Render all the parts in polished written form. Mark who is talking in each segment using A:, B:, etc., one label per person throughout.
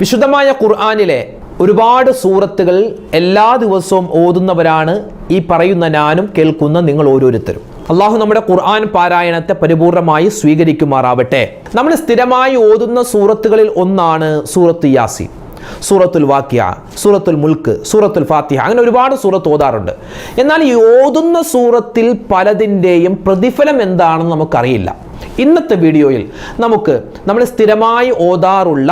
A: വിശുദ്ധമായ ഖുർആനിലെ ഒരുപാട് സൂറത്തുകൾ എല്ലാ ദിവസവും ഓതുന്നവരാണ് ഈ പറയുന്ന ഞാനും കേൾക്കുന്ന നിങ്ങൾ ഓരോരുത്തരും. അള്ളാഹു നമ്മുടെ ഖുർആൻ പാരായണത്തെ പരിപൂർണമായി സ്വീകരിക്കുമാറാവട്ടെ. നമ്മൾ സ്ഥിരമായി ഓതുന്ന സൂറത്തുകളിൽ ഒന്നാണ് സൂറത്ത് യാസീൻ, സൂറത്തുൽ വാഖിയ, സൂറത്തുൽ മുൽക്ക്, സൂറത്തുൽ ഫാത്തിഹ, അങ്ങനെ ഒരുപാട് സൂറത്ത് ഓതാറുണ്ട്. എന്നാൽ ഈ ഓതുന്ന സൂറത്തിൽ പലതിൻ്റെയും പ്രതിഫലം എന്താണെന്ന് നമുക്കറിയില്ല. ഇന്നത്തെ വീഡിയോയിൽ നമ്മൾ സ്ഥിരമായി ഓതാറുള്ള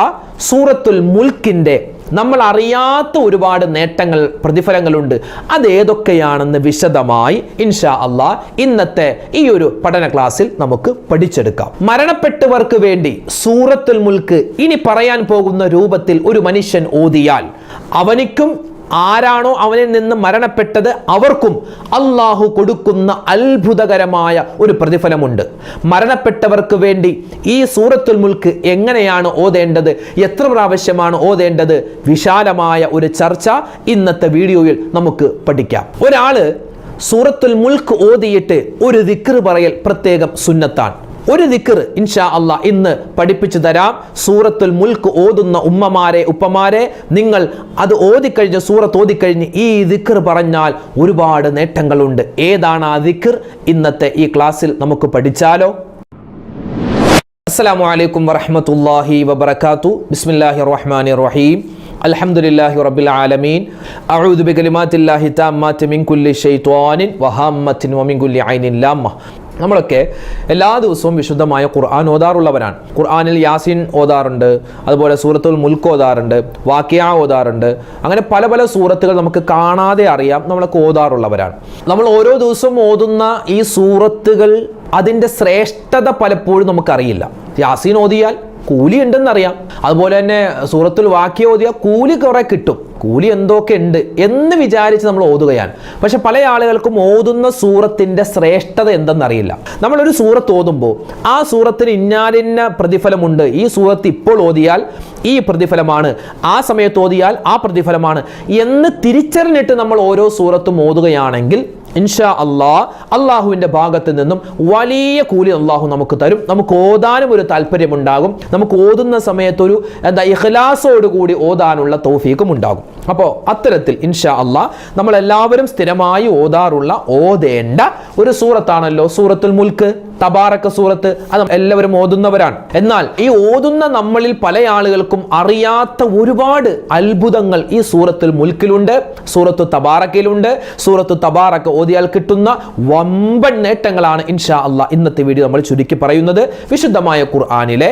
A: സൂറത്തുൽ മുൽക്കിൻ്റെ നമ്മൾ അറിയാത്ത ഒരുപാട് നേട്ടങ്ങൾ, പ്രതിഫലങ്ങളുണ്ട്. അതേതൊക്കെയാണെന്ന് വിശദമായി ഇൻഷാ അള്ളാഹ് ഇന്നത്തെ ഈ ഒരു പഠന ക്ലാസ്സിൽ നമുക്ക് പഠിച്ചെടുക്കാം. മരണപ്പെട്ടവർക്ക് വേണ്ടി സൂറത്തുൽ മുൽക്ക് ഇനി പറയാൻ പോകുന്ന രൂപത്തിൽ ഒരു മനുഷ്യൻ ഓതിയാൽ അവനിക്കും ആരാണോ അവനിൽ നിന്ന് മരണപ്പെട്ടത് അവർക്കും അള്ളാഹു കൊടുക്കുന്ന അത്ഭുതകരമായ ഒരു പ്രതിഫലമുണ്ട്. മരണപ്പെട്ടവർക്ക് വേണ്ടി ഈ സൂറത്തുൽ മുൽക്ക് എങ്ങനെയാണ് ഓതേണ്ടത്, എത്ര പ്രാവശ്യമാണ് ഓതേണ്ടത്, വിശാലമായ ഒരു ചർച്ച ഇന്നത്തെ വീഡിയോയിൽ നമുക്ക് പഠിക്കാം. ഒരാള് സൂറത്തുൽ മുൽക്ക് ഓതിയിട്ട് ഒരു ദിക്ർ പറയൽ പ്രത്യേകം സുന്നത്താണ്. ഒരു ദിക്ർ ഇൻഷാ അള്ളാഹ് ഇന്ന് പഠിപ്പിച്ചു തരാം. സൂറത്തുൽ മുൽക്ക് ഓതുന്ന ഉമ്മമാരെ, ഉപ്പമാരെ, നിങ്ങൾ അത് ഓതിക്കഴിഞ്ഞ്, സൂറത്ത് ഓതിക്കഴിഞ്ഞ് ഈ ദിക്ർ പറഞ്ഞാൽ ഒരുപാട് നേട്ടങ്ങളുണ്ട്. ഏതാണ് ആ ദിക്ർ? ഇന്നത്തെ ഈ ക്ലാസ്സിൽ നമുക്ക് പഠിച്ചാലോ? അസ്സലാമു അലൈക്കും വറഹ്മത്തുള്ളാഹി വബറകാതുഹു. ബിസ്മില്ലാഹിർ റഹ്മാനിർ റഹീം. അൽഹംദുലില്ലാഹി റബ്ബിൽ ആലമീൻ. അഊദു ബികലിമാത്തില്ലാഹി തമ്മാത്തി മിൻ കുല്ലി ശൈത്വാനിൻ വഹമ്മത്തിൻ വമിൻ കുല്ലി ഐനിൻ ലാമ്മ. നമ്മളൊക്കെ എല്ലാ ദിവസവും വിശുദ്ധമായ ഖുർആൻ ഓതാറുള്ളവരാണ്. ഖുർആനിൽ യാസീൻ ഓതാറുണ്ട്, അതുപോലെ സൂറത്തുൽ മുൽക്ക് ഓതാറുണ്ട്, വാഖിയ ഓതാറുണ്ട്. അങ്ങനെ പല പല സൂറത്തുകൾ നമുക്ക് കാണാതെ അറിയാം, നമ്മളൊക്കെ ഓതാറുള്ളവരാണ്. നമ്മൾ ഓരോ ദിവസവും ഓതുന്ന ഈ സൂറത്തുകൾ അതിൻ്റെ ശ്രേഷ്ഠത പലപ്പോഴും നമുക്കറിയില്ല. യാസീൻ ഓതിയാൽ കൂലി ഉണ്ടെന്നറിയാം, അതുപോലെ തന്നെ സൂറത്തുൽ വാഖിയ ഓതിയാൽ കൂലി കുറെ കിട്ടും, കൂലി എന്തൊക്കെ ഉണ്ട് എന്ന് വിചാരിച്ച് നമ്മൾ ഓതുകയാണ്. പക്ഷെ പല ആളുകൾക്കും ഓതുന്ന സൂറത്തിൻ്റെ ശ്രേഷ്ഠത എന്തെന്നറിയില്ല. നമ്മളൊരു സൂറത്ത് ഓതുമ്പോൾ ആ സൂറത്തിന് ഇന്നാലിന്ന പ്രതിഫലമുണ്ട്, ഈ സൂറത്ത് ഇപ്പോൾ ഓതിയാൽ ഈ പ്രതിഫലമാണ്, ആ സമയത്ത് ഓതിയാൽ ആ പ്രതിഫലമാണ് എന്ന് തിരിച്ചറിഞ്ഞിട്ട് നമ്മൾ ഓരോ സൂറത്തും ഓതുകയാണെങ്കിൽ ഇൻഷാ അള്ളാഹ് അള്ളാഹുവിൻ്റെ ഭാഗത്ത് നിന്നും വലിയ കൂലി അള്ളാഹു നമുക്ക് തരും. നമുക്ക് ഓതാനും ഒരു താല്പര്യമുണ്ടാകും, നമുക്ക് ഓതുന്ന സമയത്തൊരു ഇഖ്ലാസോടുകൂടി ഓതാനുള്ള തൗഫീഖും ഉണ്ടാകും. അപ്പോൾ അത്തരത്തിൽ ഇൻഷാ അള്ളാഹ് നമ്മളെല്ലാവരും സ്ഥിരമായി ഓതാറുള്ള, ഓതേണ്ട ഒരു സൂറത്താണല്ലോ സൂറത്തുൽ മുൽക്ക്, തബാറക സൂറത്ത്. അത് എല്ലാവരും ഓതുന്നവരാണ്. എന്നാൽ ഈ ഓതുന്ന നമ്മളിൽ പല ആളുകൾക്കും അറിയാത്ത ഒരുപാട് അത്ഭുതങ്ങൾ ഈ സൂറത്തുൽ മുൽക്കിലുണ്ട്, സൂറത്തു തബാറക്കയിലുണ്ട്. സൂറത്തു തബാറക ഓതിയാൽ കിട്ടുന്ന വമ്പൻ നേട്ടങ്ങളാണ് ഇൻഷാ അള്ളാഹ് ഇന്നത്തെ വീഡിയോ നമ്മൾ ചുരുക്കി പറയുന്നത്. വിശുദ്ധമായ ഖുർആനിലെ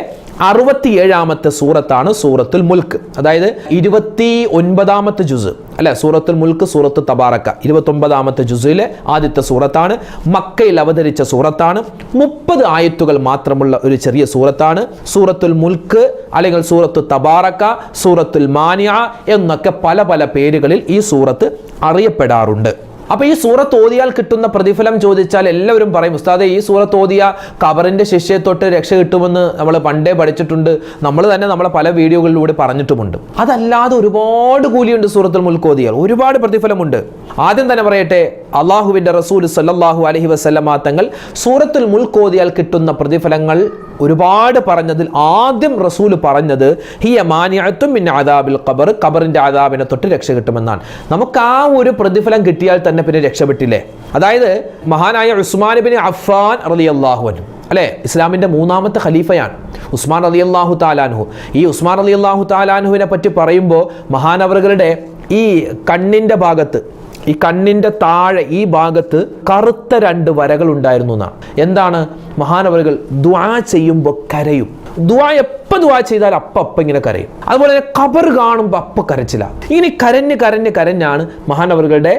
A: 67ാമത്തെ സൂറത്താണ് സൂറത്തുൽ മുൽക്ക്. അതായത് 29ാമത്തെ ജുസ് അല്ലെ സൂറത്തുൽ മുൽക്ക്, സൂറത്ത് തബാറക 29ാമത്തെ ജുസിലെ ആദ്യത്തെ സൂറത്താണ്. മക്കയിൽ അവതരിച്ച സൂറത്താണ്. 30 ആയത്തുകൾ മാത്രമുള്ള ഒരു ചെറിയ സൂറത്താണ് സൂറത്തുൽ മുൽക്ക്, അല്ലെങ്കിൽ സൂറത്ത് തബാറക, സൂറത്തുൽ മാനിയ എന്നൊക്കെ പല പല പേരുകളിൽ ഈ സൂറത്ത് അറിയപ്പെടാറുണ്ട്. അപ്പോൾ ഈ സൂറത്ത് ഓതിയാൽ കിട്ടുന്ന പ്രതിഫലം ചോദിച്ചാൽ എല്ലാവരും പറയും, ഉസ്താദെ ഈ സൂറത്ത് ഓതിയ ഖബറിൻ്റെ ശിക്ഷയെ തൊട്ട് രക്ഷ കിട്ടുമെന്ന് നമ്മൾ പണ്ടേ പഠിച്ചിട്ടുണ്ട്, നമ്മൾ തന്നെ നമ്മളെ പല വീഡിയോകളിലൂടെ പറഞ്ഞിട്ടുമുണ്ട്. അതല്ലാതെ ഒരുപാട് കൂലിയുണ്ട് സൂറത്തുൽ മുൽക്ക് ഓതിയാൽ, ഒരുപാട് പ്രതിഫലമുണ്ട്. ആദ്യം തന്നെ പറയട്ടെ, അള്ളാഹുവിൻ്റെ റസൂൽ സല്ലല്ലാഹു അലൈഹി വസല്ലമ തങ്ങൾ സൂറത്തുൽ മുൽക്ക് ഓതിയാൽ കിട്ടുന്ന പ്രതിഫലങ്ങൾ ഒരുപാട് പറഞ്ഞതിൽ ആദ്യം റസൂൽ പറഞ്ഞത് ഹിയ മാനിഅത്തും മിൻ അദാബിൽ ഖബർ, ഖബറിൻ്റെ അദാബിനെ തൊട്ട് രക്ഷ കിട്ടുമെന്നാണ്. നമുക്ക് ആ ഒരു പ്രതിഫലം കിട്ടിയാൽ തന്നെ പിന്നെ രക്ഷപ്പെട്ടില്ലേ. അതായത് മഹാനായ ഉസ്മാൻ ഇബ്നു അഫ്ഫാൻ റളിയല്ലാഹു അൻഹു അല്ലേ, ഇസ്ലാമിൻ്റെ 3ാമത്തെ ഖലീഫയാണ് ഉസ്മാൻ റളിയല്ലാഹു തആല അൻഹു. ഈ ഉസ്മാൻ റളിയല്ലാഹു തആല അൻഹുവിനെ പറ്റി പറയുമ്പോൾ മഹാനവറുകളുടെ ഈ കണ്ണിൻ്റെ ഭാഗത്ത്, ഈ കണ്ണിൻ്റെ താഴെ ഈ ഭാഗത്ത് കറുത്ത 2 വരകൾ ഉണ്ടായിരുന്നു എന്നാണ്. എന്താണ്? മഹാനവറുകൾ ദുആ ചെയ്യുമ്പോൾ കരയും. എപ്പോൾ ദുആ ചെയ്താൽ അപ്പം ഇങ്ങനെ കരയും. അതുപോലെ തന്നെ ഖബർ കാണുമ്പോൾ അപ്പം കരച്ചില്ല. ഇങ്ങനെ കരഞ്ഞാണ് മഹാനവറുകളുടെ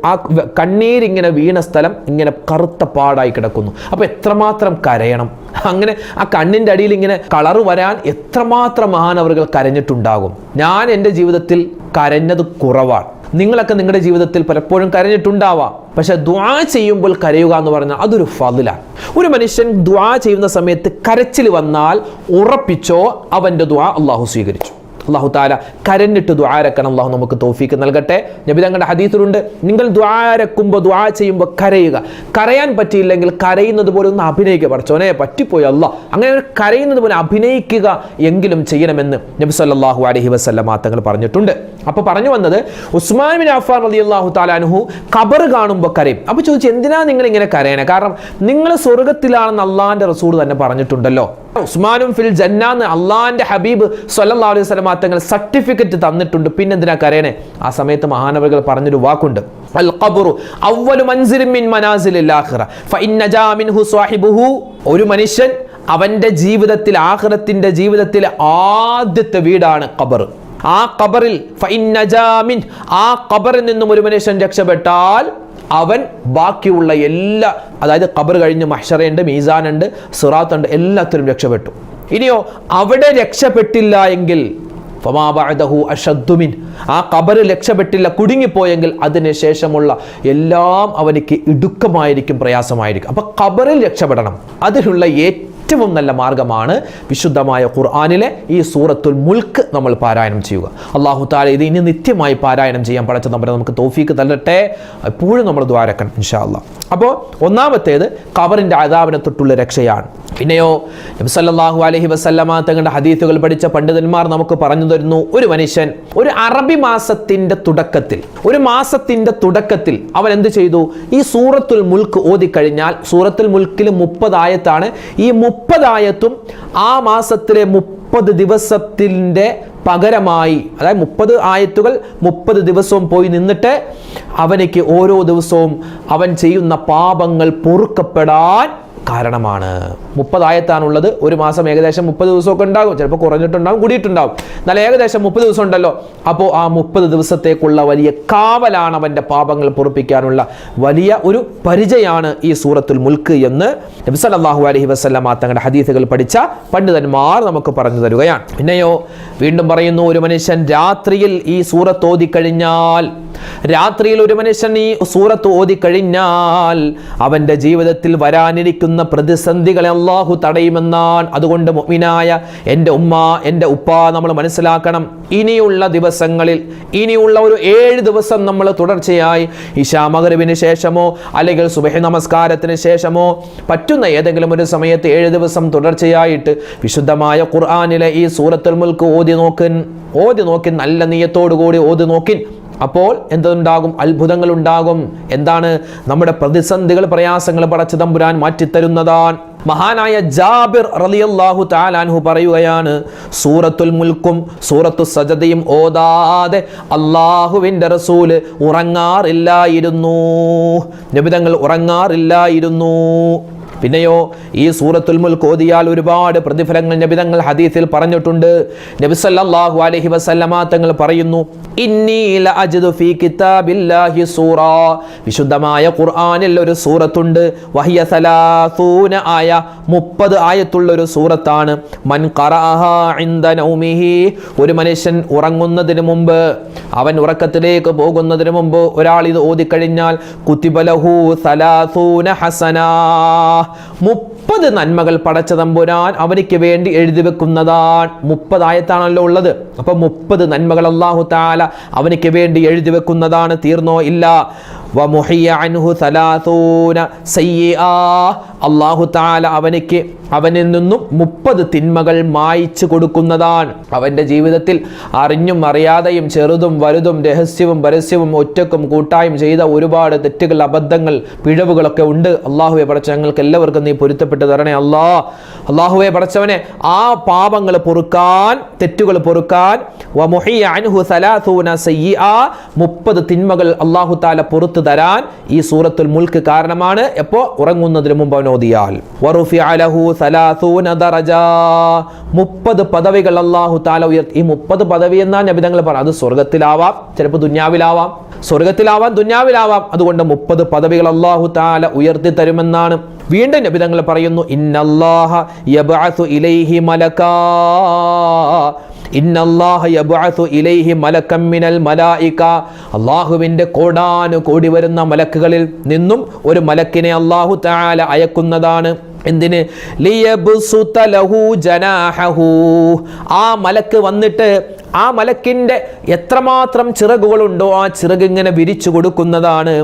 A: ആ കണ്ണീരിങ്ങനെ വീണ സ്ഥലം ഇങ്ങനെ കറുത്ത പാടായി കിടക്കുന്നു. അപ്പോൾ എത്രമാത്രം കരയണം, അങ്ങനെ ആ കണ്ണിൻ്റെ അടിയിൽ ഇങ്ങനെ കളറ് വരാൻ എത്രമാത്രം മഹാനവറുകൾ കരഞ്ഞിട്ടുണ്ടാകും. ഞാൻ എൻ്റെ ജീവിതത്തിൽ കരഞ്ഞത് കുറവാണ്. നിങ്ങളൊക്കെ നിങ്ങളുടെ ജീവിതത്തിൽ പലപ്പോഴും കരഞ്ഞിട്ടുണ്ടാവാം. പക്ഷെ ദുആ ചെയ്യുമ്പോൾ കരയുക എന്ന് പറഞ്ഞാൽ അതൊരു ഫളിലാണ്. ഒരു മനുഷ്യൻ ദുആ ചെയ്യുന്ന സമയത്ത് കരച്ചിൽ വന്നാൽ ഉറപ്പിച്ചോ അവൻ്റെ ദുആ അള്ളാഹു സ്വീകരിച്ചു. അല്ലാഹു തആല കരഞ്ഞിട്ട് ദുആ രക്കണം. അല്ലാഹു നമുക്ക് തൗഫീക്ക് നൽകട്ടെ. നബി തങ്ങളുടെ ഹദീസിലുണ്ട്, നിങ്ങൾ ദുആ രക്കുമ്പോൾ ദുആ ചെയ്യുമ്പോൾ കരയുക. കരയാൻ പറ്റിയില്ലെങ്കിൽ കരയുന്നത് പോലെ ഒന്ന് അഭിനയിക്കുക. പടച്ചോനെ പറ്റിപ്പോയി അല്ലാഹ്, അങ്ങനെ കരയുന്നത് പോലെ അഭിനയിക്കുക എങ്കിലും ചെയ്യണമെന്ന് നബി സല്ലല്ലാഹു അലൈഹി വസല്ലമ തങ്ങൾ പറഞ്ഞിട്ടുണ്ട്. അപ്പോൾ പറഞ്ഞു വന്നത്, ഉസ്മാൻ ബിൻ അഫ്ഫാൻ റളിയല്ലാഹു തആല അൻഹു ഖബർ കാണുമ്പോൾ കരയും. അപ്പോൾ ചോദിച്ചു, എന്തിനാ നിങ്ങൾ ഇങ്ങനെ കരയണേ? കാരണം നിങ്ങൾ സ്വർഗ്ഗത്തിലാണെന്ന് അള്ളാഹിന്റെ റസൂൽ തന്നെ പറഞ്ഞിട്ടുണ്ടല്ലോ. ഉസ്മാനും ഫിൽ ജന്ന എന്ന് അള്ളാഹിന്റെ ഹബീബ് സ്വല്ലല്ലാഹു അലൈഹി വസല്ലമ തങ്ങൾ സർട്ടിഫിക്കറ്റ് തന്നിട്ടുണ്ട്. പിന്നെ എന്തിനാ കരയണേ? ആ സമയത്ത് മഹാനവറുകൾ പറഞ്ഞൊരു വാക്കുണ്ട്, അൽ ഖബ്റു അവ്വലു മൻസിലിൻ മിൻ മനാസിലിൽ ആഖിറ ഫഇൻ നജാ മിൻഹു സാഹിബുഹു. ഒരു മനുഷ്യൻ അവന്റെ ജീവിതത്തിൽ, ആഖിറത്തിന്റെ ജീവിതത്തിൽ ആദ്യത്തെ വീടാണ് ഖബർ. ആ ഖബറിൽ ഫഇൻ നജാ മിൻ, ആ ഖബറിൽ നിന്നും ഒരു മനുഷ്യൻ രക്ഷപ്പെട്ടാൽ അവൻ ബാക്കിയുള്ള എല്ലാ, അതായത് ഖബർ കഴിഞ്ഞ് മഹ്ശറുണ്ട്, മീസാനുണ്ട്, സിറാത്തുണ്ട്, എല്ലാത്തിലും രക്ഷപ്പെട്ടു. ഇനിയോ അവിടെ രക്ഷപ്പെട്ടില്ല എങ്കിൽ ഫമാ ബഅദഹു അശദ്ദു മിൻ, ആ ഖബറിൽ രക്ഷപ്പെട്ടില്ല, കുടുങ്ങിപ്പോയെങ്കിൽ അതിന് ശേഷമുള്ള എല്ലാം അവനിക്ക് ഇടുക്കമായിരിക്കും, പ്രയാസമായിരിക്കും. അപ്പൊ ഖബറിൽ രക്ഷപ്പെടണം. അതിനുള്ള ഏറ്റവും നല്ല മാർഗമാണ് വിശുദ്ധമായ ഖുർആനിലെ ഈ സൂറത്തുൽ മുൽക്ക് നമ്മൾ പാരായണം ചെയ്യുക. അല്ലാഹു തആല ഇത് ഇനി നിത്യമായി പാരായണം ചെയ്യാൻ പടച്ച തമ്പുരാൻ നമുക്ക് തൗഫീക്ക് നൽകട്ടെ. എപ്പോഴും നമ്മൾ ദുആ രക്കണം ഇൻഷാ അല്ലാഹ്. അപ്പോൾ ഒന്നാമത്തേത് ഖബറിന്റെ അദാബിനെ തൊട്ടുള്ള രക്ഷയാണ്. പിന്നെയോ നബി സല്ലല്ലാഹു അലൈഹി വസല്ലമ തങ്ങളുടെ ഹദീസുകൾ പഠിച്ച പണ്ഡിതന്മാർ നമുക്ക് പറഞ്ഞു തരുന്നു, ഒരു മനുഷ്യൻ ഒരു അറബി മാസത്തിന്റെ തുടക്കത്തിൽ അവൻ എന്ത് ചെയ്തു? ഈ സൂറത്തുൽ മുൽക്ക് ഓതിക്കഴിഞ്ഞാൽ, സൂറത്തുൽ മുൽക്കിൽ 30 ആയത്താണ്. ഈ 30 ആയത്തും ആ മാസത്തിലെ 30 ദിവസത്തിന്റെ പകരമായി, അതായത് 30 ആയത്തുകൾ 30 ദിവസവും പോയി നിന്നിട്ട് അവനിക്ക് ഓരോ ദിവസവും അവൻ ചെയ്യുന്ന പാപങ്ങൾ പൊറുക്കപ്പെടാൻ കാരണമാണ്. 30 ആയത്താണുള്ളത്. ഒരു മാസം ഏകദേശം 30 ദിവസമൊക്കെ ഉണ്ടാകും, ചിലപ്പോൾ കുറഞ്ഞിട്ടുണ്ടാകും, കൂടിയിട്ടുണ്ടാകും. എന്നാൽ ഏകദേശം 30 ദിവസം ഉണ്ടല്ലോ. അപ്പോൾ ആ 30 ദിവസത്തേക്കുള്ള വലിയ കാവലാണ് അവൻ്റെ പാപങ്ങൾ പൊറുപ്പിക്കാനുള്ള വലിയ ഒരു പരിചയമാണ് ഈ സൂറത്തുൽ മുൽക്ക് എന്ന് നബി സല്ലല്ലാഹു അലൈഹി വസല്ലമ തങ്ങളുടെ ഹദീസുകൾ പഠിച്ച പണ്ഡിതന്മാർ നമുക്ക് പറഞ്ഞു തരുകയാണ്. പിന്നെയോ വീണ്ടും പറയുന്നു, ഒരു മനുഷ്യൻ രാത്രിയിൽ ഈ സൂറത്ത് ഓതിക്കഴിഞ്ഞാൽ, രാത്രിയിൽ ഒരു മനുഷ്യൻ ഈ സൂറത്ത് ഓതിക്കഴിഞ്ഞാൽ അവൻ്റെ ജീവിതത്തിൽ വരാനിരിക്കുന്ന പ്രതിസന്ധികളെ അല്ലാഹു തടയുമെന്നാണ്. അതുകൊണ്ട് മുഅ്മിനായ എൻ്റെ ഉമ്മ, എൻ്റെ ഉപ്പ, നമ്മൾ മനസ്സിലാക്കണം, ഇനിയുള്ള ദിവസങ്ങളിൽ, ഇനിയുള്ള ഒരു 7 ദിവസം നമ്മൾ തുടർച്ചയായി ഇശാ മഗ്‌രിബിന് ശേഷമോ അല്ലെങ്കിൽ സുബ്ഹി നമസ്കാരത്തിന് ശേഷമോ പറ്റുന്ന ഏതെങ്കിലും ഒരു സമയത്ത് 7 ദിവസം തുടർച്ചയായിട്ട് വിശുദ്ധമായ ഖുർആനിലെ ഈ സൂറത്തുൽ മുൽക്ക് ഓതി നോക്കിൻ, നല്ല നിയ്യത്തോടു കൂടി ഓതി നോക്കിൻ. അപ്പോൾ എന്തുണ്ടാകും? അത്ഭുതങ്ങൾ ഉണ്ടാകും. എന്താണ്? നമ്മുടെ പ്രതിസന്ധികൾ, പ്രയാസങ്ങൾ പടച്ച തമ്പുരാൻ മാറ്റിത്തരുന്നതാണ്. മഹാനായ ജാബിർ റളിയല്ലാഹു തആല അൻഹു പറയുകയാണ്, സൂറത്തുൽ മുൽക്കും സൂറത്തുസ് സജദയും ഓതാതെ അല്ലാഹുവിൻ്റെ റസൂൽ ഉറങ്ങാറില്ലായിരുന്നു. നബി തങ്ങൾ ഉറങ്ങാറില്ലായിരുന്നു. പിന്നെയോ ഈ സൂറത്തുൽ മുൽക്ക് ഓതിയാൽ ഒരുപാട് പ്രതിഫലങ്ങൾ നബി തങ്ങൾ ഹദീസിൽ പറഞ്ഞിട്ടുണ്ട്. നബി സല്ലല്ലാഹു അലൈഹി വസല്ലമ തങ്ങൾ പറയുന്നു, ഇന്നി ലഅജിദു ഫീ കിതാബില്ലാഹി സൂറ, വിശുദ്ധമായ ഖുർആനിൽ ഒരു സൂറത്തുണ്ട്, വഹിയ 30 ആയ, 30 ആയത്തുള്ള ഒരു സൂറത്താണ്. മൻ ഖറഅഹാ ഇൻദ നൗമിഹി, ഒരു മനുഷ്യൻ ഉറങ്ങുന്നതിന് മുമ്പ്, അവൻ ഉറക്കത്തിലേക്ക് പോകുന്നതിന് മുമ്പ് ഒരാൾ ഇത് ഓതിക്കഴിഞ്ഞാൽ കുതിബ ലഹു 30 ഹസന, 30 നന്മകൾ പടച്ച തമ്പുരാൻ അവനിക്ക് വേണ്ടി എഴുതി വെക്കുന്നതാണ്. 30 ആയത്താണല്ലോ ഉള്ളത്. അപ്പൊ 30 നന്മകൾ അല്ലാഹു തആല അവനിക്ക് വേണ്ടി എഴുതി വെക്കുന്നതാണ്. തീർന്നോ? ഇല്ല. വമുഹിയ അൻഹു 30 സയ്യിആ, അല്ലാഹു തആല അവനിൽ നിന്നും 30 തിന്മകൾ മായ്ച്ചു കൊടുക്കുന്നതാണ്. അവന്റെ ജീവിതത്തിൽ അറിഞ്ഞും അറിയാതെയും ചെറുതും വലുതും രഹസ്യവും പരസ്യവും ഒറ്റക്കും കൂട്ടായും ചെയ്ത ഒരുപാട് തെറ്റുകൾ, അബദ്ധങ്ങൾ, പിഴവുകളൊക്കെ ഉണ്ട്. അല്ലാഹുവേ പടച്ച ഞങ്ങൾക്ക് എല്ലാവർക്കും നീ പൊരുത്തപ്പെട്ട് തരണേ അല്ലാഹുവേ പടച്ചവനെ, ആ പാപങ്ങൾ പൊറുക്കാൻ, തെറ്റുകൾ പൊറുക്കാൻ, വമുഹിയ അൻഹു 30 സയ്യിആ, 30 തിന്മകൾ അല്ലാഹു തആല പുറത്തു തരാൻ ഈ സൂറത്തുൽ മുൽക്ക് കാരണമാണ്. എപ്പോ? ഉറങ്ങുന്നതിന് മുമ്പ് അവൻ ഓതിയാൽ. വറുഫിഅ ലഹു 30 ദറജ, 30 പദവികൾ അല്ലാഹു തആല ഉയർത്തി. ഈ 30 പദവി എന്നാ നബി തങ്ങൾ പറഞ്ഞു. അത് സ്വർഗ്ഗത്തിലാവാം, ചിലപ്പോൾ ദുനിയാവിലാവാം, സ്വർഗ്ഗത്തിലാവാം, ദുനിയാവിലാവാം. അതുകൊണ്ട് 30 പദവികൾ അല്ലാഹു തആല ഉയർത്തി തരുമെന്നാണ്. വീണ്ടും നബി തങ്ങൾ പറയുന്നു, ഇന്നല്ലാഹ യബ്അസു ഇലൈഹി മലകാ, ഇന്നല്ലാഹ യബ്അസു ഇലൈഹി മലകം മിനൽ മലായിക, അല്ലാഹുവിൻ്റെ കോടാനുകോടി വരുന്ന മലക്കുകളിൽ നിന്നും ഒരു മലക്കിനെ അല്ലാഹു തആല അയക്കുന്നതാണ്. എന്തിന്? ലിയബ്സുത ലഹു ജനാഹു. ആ മലക്ക് വന്നിട്ട് ആ മലക്കിൻ്റെ എത്രമാത്രം ചിറകുകളുണ്ടോ ആ ചിറക് ഇങ്ങനെ വിരിച്ചു കൊടുക്കുന്നതാണ്.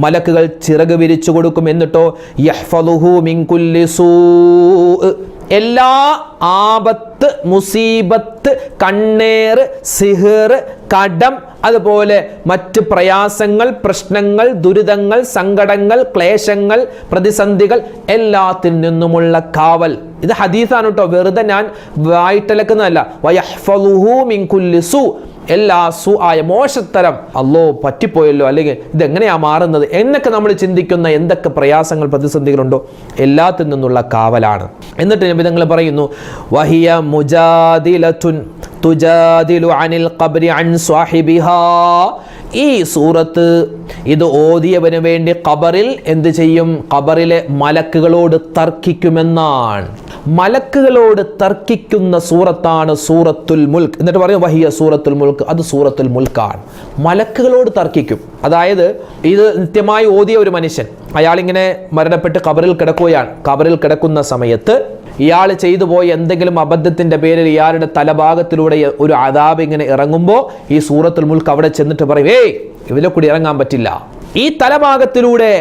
A: മലക്കുകൾ ചിറക് വിരിച്ചു കൊടുക്കും. എന്നിട്ടോ യഹ്ഫളുഹു മിൻ കുല്ലി സൂ, എല്ലാ ആപത്ത്, മുസീബത്ത്, കണ്ണേറ്, സിഹർ, കടം, അതുപോലെ മറ്റ് പ്രയാസങ്ങൾ, പ്രശ്നങ്ങൾ, ദുരിതങ്ങൾ, സങ്കടങ്ങൾ, ക്ലേശങ്ങൾ, പ്രതിസന്ധികൾ, എല്ലാത്തിൽ നിന്നുമുള്ള കാവൽ. ഇത് ഹദീസാണ് കേട്ടോ, വെറുതെ ഞാൻ വായിട്ടലക്കുന്നതല്ല. വയഹ്ഫളുഹു മിൻ കുല്ലി സൂ, എല്ലാ ആയ മോശത്തരം അല്ലോ പറ്റിപ്പോയല്ലോ, അല്ലെങ്കിൽ ഇതെങ്ങനെയാ മാറുന്നത് എന്നൊക്കെ നമ്മൾ ചിന്തിക്കുന്ന എന്തൊക്കെ പ്രയാസങ്ങൾ, പ്രതിസന്ധികളുണ്ടോ എല്ലാത്തിൽ നിന്നുള്ള കാവലാണ്. എന്നിട്ട് നബി തങ്ങൾ പറയുന്നു വഹിയ മുജാദിലത്തുൻ തുജാദിലു അനിൽ ഖബ്രി അൻ സ്വാഹിബിഹാ. ഈ സൂറത്ത് ഇത് ഓതിയവന് വേണ്ടി ഖബറിൽ എന്ത് ചെയ്യും? ഖബറിലെ മലക്കുകളോട് തർക്കിക്കുമെന്നാണ്. മലക്കുകളോട് തർക്കിക്കുന്ന സൂറത്താണ് സൂറത്തുൽ മുൽക്ക്. എന്നിട്ട് പറയും വഹിയ സൂറത്തുൽ മുൽക്ക്, അത് സൂറത്തുൽ മുൽക്കാണ്. മലക്കുകളോട് തർക്കിക്കും. അതായത് ഇത് നിത്യമായി ഓതിയ ഒരു മനുഷ്യൻ, അയാളിങ്ങനെ മരണപ്പെട്ട് ഖബറിൽ കിടക്കുകയാണ്. ഖബറിൽ കിടക്കുന്ന സമയത്ത് ഇയാൾ ചെയ്തു പോയ എന്തെങ്കിലും അബദ്ധത്തിന്റെ പേരിൽ ഇയാളുടെ തലഭാഗത്തിലൂടെ ഒരു അദാബ് ഇങ്ങനെ ഇറങ്ങുമ്പോൾ ഈ സൂറത്തുൽ മുൽക്ക് അവിടെ ചെന്നിട്ട് പറയും, ഇതിലെ കൂടി ഇറങ്ങാൻ പറ്റില്ല, ഈ തലഭാഗത്തിലൂടെ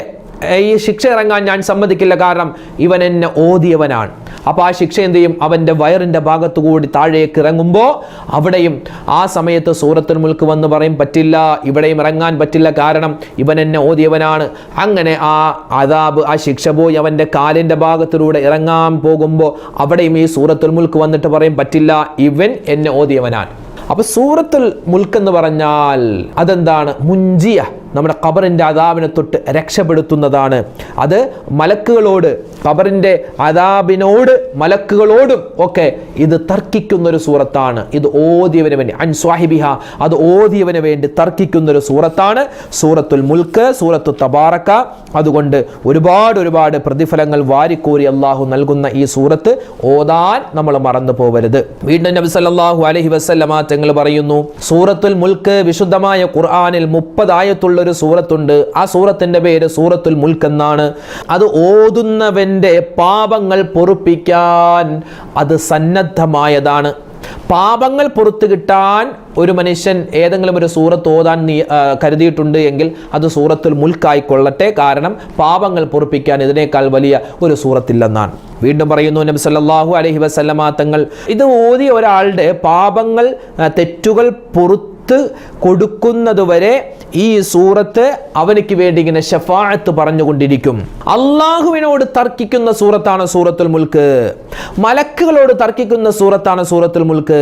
A: ഈ ശിക്ഷ ഇറങ്ങാൻ ഞാൻ സമ്മതിക്കില്ല, കാരണം ഇവൻ എന്നെ ഓതിയവനാണ്. അപ്പോൾ ആ ശിക്ഷ എന്ത് ചെയ്യും? അവൻ്റെ വയറിൻ്റെ ഭാഗത്തുകൂടി താഴേക്ക് ഇറങ്ങുമ്പോൾ അവിടെയും ആ സമയത്ത് സൂറത്തുൽ മുൽക്ക് വന്ന് പറയും പറ്റില്ല, ഇവിടെയും ഇറങ്ങാൻ പറ്റില്ല, കാരണം ഇവൻ എന്നെ ഓതിയവനാണ്. അങ്ങനെ ആ അദാബ്, ആ ശിക്ഷ പോയി അവൻ്റെ കാലിൻ്റെ ഭാഗത്തിലൂടെ ഇറങ്ങാൻ പോകുമ്പോൾ അവിടെയും ഈ സൂറത്തുൽ മുൽക്ക് വന്നിട്ട് പറയും പറ്റില്ല, ഇവൻ എന്നെ ഓതിയവനാണ്. അപ്പോൾ സൂറത്തുൽ മുൽക്ക് എന്ന് പറഞ്ഞാൽ അതെന്താണ്? മുഞ്ചിയ, നമ്മുടെ ഖബറിൻ്റെ അദാബിനെ തൊട്ട് രക്ഷപ്പെടുത്തുന്നതാണ്. അത് മലക്കുകളോട്, ഖബറിൻ്റെ അദാബിനോട്, മലക്കുകളോടും ഒക്കെ ഇത് തർക്കിക്കുന്നൊരു സൂറത്താണ്. ഇത് ഓതിയവന് വേണ്ടി അൻ സ്വാഹിബിഹ, അത് ഓതിയവന് വേണ്ടി തർക്കിക്കുന്നൊരു സൂറത്താണ് സൂറത്തുൽ മുൽക്ക്, സൂറത്തു തബാറക. അതുകൊണ്ട് ഒരുപാട് പ്രതിഫലങ്ങൾ വാരിക്കോരി അള്ളാഹു നൽകുന്ന ഈ സൂറത്ത് ഓതാൻ നമ്മൾ മറന്നു പോകരുത്. വീണ്ടും നബി സല്ലല്ലാഹു അലൈഹി വസല്ലമ തങ്ങൾ പറയുന്നു, സൂറത്തുൽ മുൽക്ക് വിശുദ്ധമായ ഖുർആനിൽ 30 ആയത്തുള്ള ഒരു സൂറത്തുണ്ട്. ആ സൂറത്തിന്റെ പേര് സൂറത്തുൽ മുൽക്ക് എന്നാണ്. അത് ഓതുന്നവന്റെ പാപങ്ങൾ പൊറുപ്പിക്കാൻ അത് സന്നദ്ധമായതാണ്. പാപങ്ങൾ പുറത്തു കിട്ടാൻ ഒരു മനുഷ്യൻ ഏതെങ്കിലും ഒരു സൂറത്ത് ഓതാൻ കരുതിയിട്ടുണ്ട് എങ്കിൽ അത് സൂറത്തുൽ മുൽക്കായിക്കൊള്ളട്ടെ, കാരണം പാപങ്ങൾ പൊറുപ്പിക്കാൻ ഇതിനേക്കാൾ വലിയ ഒരു സൂറത്തില്ലെന്നാണ്. വീണ്ടും പറയുന്നു നബി സല്ലല്ലാഹു അലൈഹി വസല്ലമ തങ്ങൾ, ഇത് ഓതിയ ഒരാളുടെ പാപങ്ങൾ, തെറ്റുകൾ പുറത്ത് കൊടുക്കുന്നതുവരെ ഈ സൂറത്ത് അവനിക്ക് വേണ്ടി ഇങ്ങനെ ശഫാഅത്ത് പറഞ്ഞുകൊണ്ടിരിക്കും. അള്ളാഹുവിനോട് തർക്കിക്കുന്ന സൂറത്താണ് സൂറത്തുൽ മുൽക്ക്. മലക്കുകളോട് തർക്കിക്കുന്ന സൂറത്താണ് സൂറത്തുൽ മുൽക്ക്.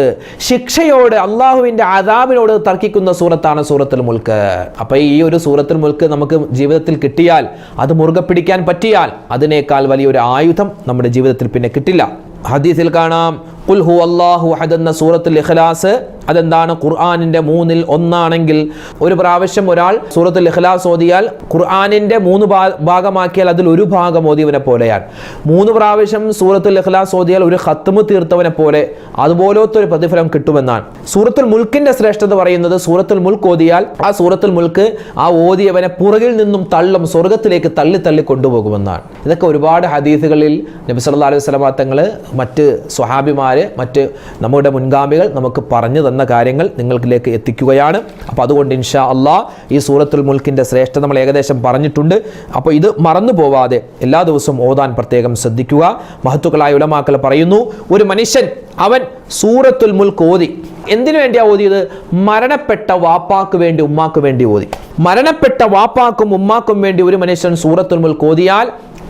A: ശിക്ഷയോട്, അള്ളാഹുവിന്റെ അദാബിനോട് തർക്കിക്കുന്ന സൂറത്താണ് സൂറത്തുൽ മുൽക്ക്. അപ്പൊ ഈ ഒരു സൂറത്തുൽ മുൽക്ക് നമുക്ക് ജീവിതത്തിൽ കിട്ടിയാൽ, അത് മുറുകെ പിടിക്കാൻ പറ്റിയാൽ, അതിനേക്കാൾ വലിയൊരു ആയുധം നമ്മുടെ ജീവിതത്തിൽ പിന്നെ കിട്ടില്ല. ഹദീസിൽ കാണാം ഖുൽ ഹുവല്ലാഹു അഹദ് എന്ന സൂറത്തുൽ ഇഖ്ലാസ്. അതെന്താണ്? ഖുർആനിന്റെ 1/3 ഒന്നാണെങ്കിൽ ഒരു പ്രാവശ്യം ഒരാൾ സൂറത്തുൽ ഇഖ്ലാസ് ഓതിയാൽ ഖുർആനിന്റെ 3 ഭാഗമാക്കിയാൽ അതിൽ ഒരു ഭാഗം ഓതിയവനെ പോലെയാണ്. 3 പ്രാവശ്യം സൂറത്തുൽ ഇഖ്ലാസ് ഓതിയാൽ ഒരു ഖത്മ് തീർത്തവനെ പോലെ, അതുപോലത്തെ ഒരു പ്രതിഫലം കിട്ടുമെന്നാണ്. സൂറത്തുൽ മുൽക്കിന്റെ ശ്രേഷ്ഠത പറയുന്നത്, സൂറത്തുൽ മുൽക്ക് ഓതിയാൽ ആ സൂറത്തുൽ മുൽക്ക് ആ ഓതിയവനെ പുറകിൽ നിന്നും തള്ളും, സ്വർഗത്തിലേക്ക് തള്ളി കൊണ്ടുപോകുമെന്നാണ്. ഇതൊക്കെ ഒരുപാട് ഹദീസുകളിൽ നബി സല്ലല്ലാഹു അലൈഹി വസല്ലം തങ്ങൾ, മറ്റ് സ്വഹാബിമാര്, മറ്റ് നമ്മുടെ മുൻഗാമികൾ നമുക്ക് പറഞ്ഞു തന്ന കാര്യങ്ങൾ നിങ്ങളിലേക്ക് എത്തിക്കുകയാണ്. അപ്പോൾ അതുകൊണ്ട് ഇൻഷാ അല്ലാഹ് ഈ സൂറത്തുൽ മുൽക്കിന്റെ ശ്രേഷ്ഠത നമ്മൾ ഏകദേശം പറഞ്ഞിട്ടുണ്ട്. അപ്പോൾ ഇത് മറന്നു പോവാതെ എല്ലാ ദിവസവും ഓതാൻ പ്രത്യേകം ശ്രദ്ധിക്കുക. മഹത്തുക്കളായ ഉലമാക്കൾ പറയുന്നു, ഒരു മനുഷ്യൻ അവൻ സൂറത്തുൽ മുൽക്ക് ഓതി. എന്തിനു വേണ്ടിയാ ഓതിയത്? മരണപ്പെട്ട വാപ്പാക്ക് വേണ്ടി, ഉമ്മാക്ക് വേണ്ടി ഓതി. മരണപ്പെട്ട വാപ്പാക്കും ഉമ്മാക്കും വേണ്ടി ഒരു മനുഷ്യൻ സൂറത്തുൽ മുൽക്ക് ഓതിയാൽ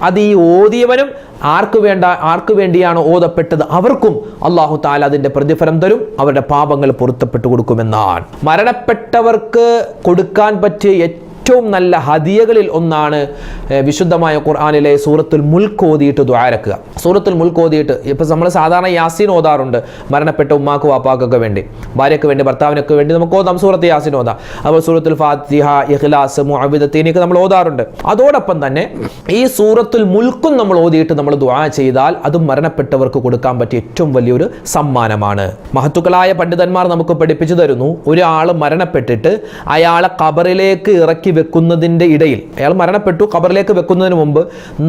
A: അത് ഈ ഓതിയവനും ആർക്കു വേണ്ടിയാണ് ഓതപ്പെട്ടത് അവർക്കും അല്ലാഹു തആല അതിന്റെ പ്രതിഫലം തരും, അവരുടെ പാപങ്ങൾ പൊറുത്തപ്പെട്ടു കൊടുക്കുമെന്നാണ്. മരണപ്പെട്ടവർക്ക് കൊടുക്കാൻ പറ്റിയ ഏറ്റവും നല്ല ഹദിയകളിൽ ഒന്നാണ് വിശുദ്ധമായ ഖുർആനിലെ സൂറത്തുൽ മുൽക്ക് ഓതിയിട്ട് ദുആ ഇറക്കുക. സൂറത്തുൽ മുൽക്ക് ഓതിയിട്ട്, ഇപ്പം നമ്മൾ സാധാരണ യാസീൻ ഓതാറുണ്ട് മരണപ്പെട്ട ഉമ്മാക്ക് വാപ്പാക്കൊക്കെ വേണ്ടി, ഭാര്യയ്ക്ക് വേണ്ടി, ഭർത്താവിനൊക്കെ വേണ്ടി നമുക്ക് ഓതാം സൂറത്ത് യാസീൻ ഓതാം. അപ്പോൾ സൂറത്തുൽ ഫാത്തിഹ, ഇഖ്ലാസ്, മുഅവ്വിദത്തൈനൊക്കെ നമ്മൾ ഓതാറുണ്ട്. അതോടൊപ്പം തന്നെ ഈ സൂറത്തുൽ മുൽക്കും നമ്മൾ ഓതിയിട്ട് നമ്മൾ ദുആ ചെയ്താൽ അതും മരണപ്പെട്ടവർക്ക് കൊടുക്കാൻ പറ്റിയ ഏറ്റവും വലിയൊരു സമ്മാനമാണ്. മഹത്തുക്കളായ പണ്ഡിതന്മാർ നമുക്ക് പഠിപ്പിച്ചു തരുന്നു, ഒരാൾ മരണപ്പെട്ടിട്ട് അയാളെ ഖബറിലേക്ക് ഇറക്കി ഖബറിലേക്ക് വെക്കുന്നതിൻ്റെ ഇടയിൽ, അയാൾ മരണപ്പെട്ടു, ഖബറിലേക്ക് വെക്കുന്നതിന് മുമ്പ്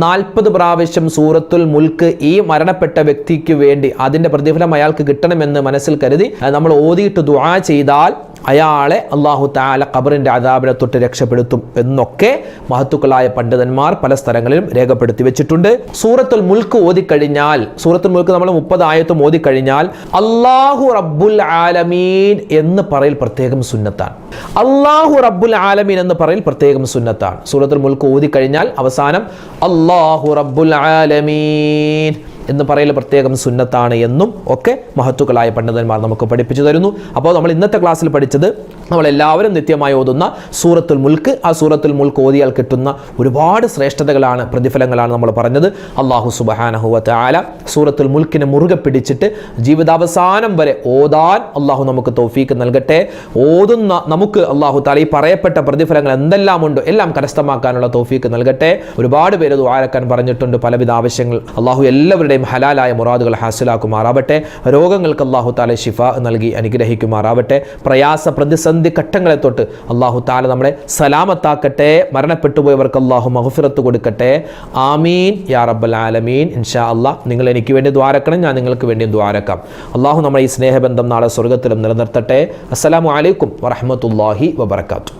A: 40 പ്രാവശ്യം സൂറത്തുൽ മുൽക്ക് ഈ മരണപ്പെട്ട വ്യക്തിക്ക് വേണ്ടി അതിൻ്റെ പ്രതിഫലം അയാൾക്ക് കിട്ടണമെന്ന് മനസ്സിൽ കരുതി നമ്മൾ ഓതിയിട്ട് ദുആ ചെയ്താൽ അയാളെ അല്ലാഹു തആല ഖബറിൻ്റെ അദാബിനെ തൊട്ട് രക്ഷപ്പെടുത്തും എന്നൊക്കെ മഹത്തുക്കളായ പണ്ഡിതന്മാർ പല സ്ഥലങ്ങളിലും രേഖപ്പെടുത്തി വെച്ചിട്ടുണ്ട്. സൂറത്തുൽ മുൽക്ക് ഓതിക്കഴിഞ്ഞാൽ, സൂറത്തുൽ മുൽക്ക് നമ്മൾ 30 ആയത്തും ഓതിക്കഴിഞ്ഞാൽ അല്ലാഹു റബ്ബുൽ ആലമീൻ എന്ന് പറയൽ പ്രത്യേകം സുന്നത്താണ്. അല്ലാഹു റബ്ബുൽ ആലമീൻ എന്ന് പറയൽ പ്രത്യേകം സുന്നത്താണ്. സൂറത്തുൽ മുൽക്ക് ഓതിക്കഴിഞ്ഞാൽ അവസാനം അല്ലാഹു റബ്ബുൽ ആലമീൻ എന്ന് പറയൽ പ്രത്യേകം സുന്നത്താണ് എന്നും ഒക്കെ മഹത്തുക്കളായ പണ്ഡിതന്മാർ നമുക്ക് പഠിപ്പിച്ചു തരുന്നു. അപ്പോൾ നമ്മൾ ഇന്നത്തെ ക്ലാസ്സിൽ പഠിച്ചത്, നമ്മളെല്ലാവരും നിത്യമായി ഓതുന്ന സൂറത്തുൽ മുൽക്ക്, ആ സൂറത്തുൽ മുൽക്ക് ഓതിയാൽ കിട്ടുന്ന ഒരുപാട് ശ്രേഷ്ഠതകളാണ്, പ്രതിഫലങ്ങളാണ് നമ്മൾ പറഞ്ഞത്. അല്ലാഹു സുബ്ഹാനഹു വ തആല സൂറത്തുൽ മുൽക്കിനെ മുറുകെ പിടിച്ചിട്ട് ജീവിതാവസാനം വരെ ഓതാൻ അല്ലാഹു നമുക്ക് തൗഫീക്ക് നൽകട്ടെ. ഓതുന്ന നമുക്ക് അല്ലാഹു തആല ഈ പറയപ്പെട്ട പ്രതിഫലങ്ങൾ എന്തെല്ലാം ഉണ്ടോ എല്ലാം കരസ്ഥമാക്കാനുള്ള തൗഫീക്ക് നൽകട്ടെ. ഒരുപാട് പേര് ദുആരക്കാൻ പറഞ്ഞിട്ടുണ്ട്, പലവിധ ആവശ്യങ്ങൾ. അല്ലാഹു എല്ലാവരുടെയും ഹലാലായ മുറാദുകൾ ഹാസിലാക്കുമാറാവട്ടെ. രോഗങ്ങൾക്ക് അല്ലാഹു തആല ശിഫ നൽകി അനുഗ്രഹിക്കുമാറാവട്ടെ. പ്രയാസ പ്രതിസന്ധി ഘട്ടങ്ങളെ തൊട്ട് അല്ലാഹു തആല നമ്മളെ സലാമത്താക്കട്ടെ. മരണപ്പെട്ടുപോയവർക്ക് അല്ലാഹു മഗ്ഫിറത്ത് കൊടുക്കട്ടെ. ആമീൻ യാ റബ്ബൽ ആലമീൻ. ഇൻഷാ അല്ലാഹ് നിങ്ങൾ എനിക്ക് വേണ്ടി ദുആരക്കണം, ഞാൻ നിങ്ങൾക്ക് വേണ്ടി ദുആരക്കാം. അല്ലാഹു നമ്മുടെ ഈ സ്നേഹബന്ധം നാളെ സ്വർഗ്ഗത്തിലും നിലനിർത്തട്ടെ. അസ്സലാമു അലൈക്കും വറഹ്മത്തുള്ളാഹി വബറകാതുഹു.